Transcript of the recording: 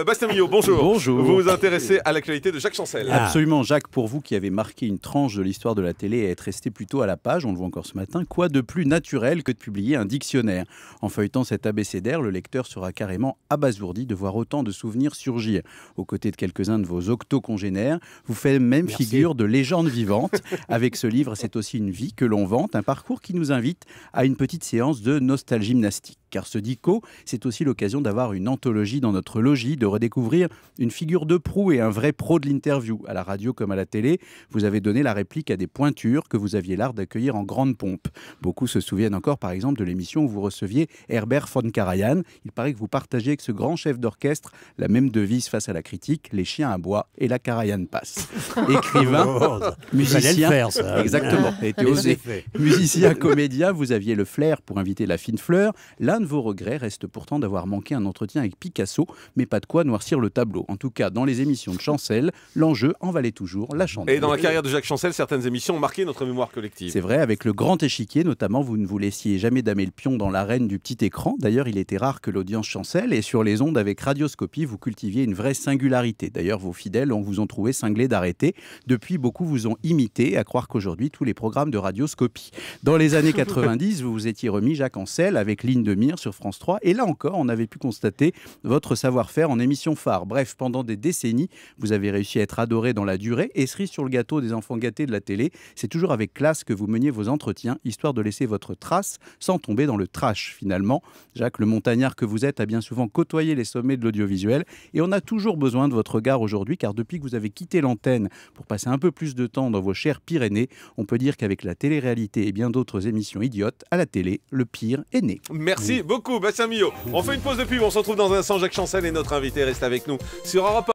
Bastien Millot, bonjour. Bonjour. Vous vous intéressez à l'actualité de Jacques Chancel. Absolument, Jacques, pour vous qui avez marqué une tranche de l'histoire de la télé et être resté plutôt à la page, on le voit encore ce matin, quoi de plus naturel que de publier un dictionnaire? En feuilletant cet abécédaire, le lecteur sera carrément abasourdi de voir autant de souvenirs surgir. Aux côtés de quelques-uns de vos octocongénères, vous faites même figure de légende vivante. Avec ce livre, c'est aussi une vie que l'on vante, un parcours qui nous invite à une petite séance de nostalgie gymnastique. Car ce dico, c'est aussi l'occasion d'avoir une anthologie dans notre logis, de redécouvrir une figure de proue et un vrai pro de l'interview. À la radio comme à la télé, vous avez donné la réplique à des pointures que vous aviez l'art d'accueillir en grande pompe. Beaucoup se souviennent encore par exemple de l'émission où vous receviez Herbert von Karajan. Il paraît que vous partagez avec ce grand chef d'orchestre la même devise face à la critique, les chiens aboient et la Karajan passe. Écrivain, musicien, faire, ça. Exactement, ça a été osé. Musicien, comédien, vous aviez le flair pour inviter la fine fleur. L'un de vos regrets reste pourtant d'avoir manqué un entretien avec Picasso, mais pas de quoi noircir le tableau. En tout cas, dans les émissions de Chancel, l'enjeu en valait toujours la chandelle. Et dans la carrière de Jacques Chancel, certaines émissions ont marqué notre mémoire collective. C'est vrai, avec le grand échiquier, notamment, vous ne vous laissiez jamais damer le pion dans l'arène du petit écran. D'ailleurs, il était rare que l'audience Chancel, et sur les ondes avec Radioscopie, vous cultiviez une vraie singularité. D'ailleurs, vos fidèles vous ont trouvé cinglé d'arrêter. Depuis, beaucoup vous ont imité, à croire qu'aujourd'hui, tous les programmes de Radioscopie. Dans les années 90, vous vous étiez remis Jacques Ancel avec Ligne de mire sur France 3. Et là encore, on avait pu constater votre savoir-faire en émission phare. Bref, pendant des décennies, vous avez réussi à être adoré dans la durée. Et cerise sur le gâteau des enfants gâtés de la télé, c'est toujours avec classe que vous meniez vos entretiens, histoire de laisser votre trace sans tomber dans le trash finalement. Jacques, le montagnard que vous êtes, a bien souvent côtoyé les sommets de l'audiovisuel. Et on a toujours besoin de votre regard aujourd'hui, car depuis que vous avez quitté l'antenne pour passer un peu plus de temps dans vos chères Pyrénées, on peut dire qu'avec la télé-réalité et bien d'autres émissions idiotes, à la télé, le pire est né. Merci beaucoup, Bastien Millot. On fait une pause de pub, on se retrouve dans un instant. Jacques Chancel est notre invité, reste avec nous sur Europe 1.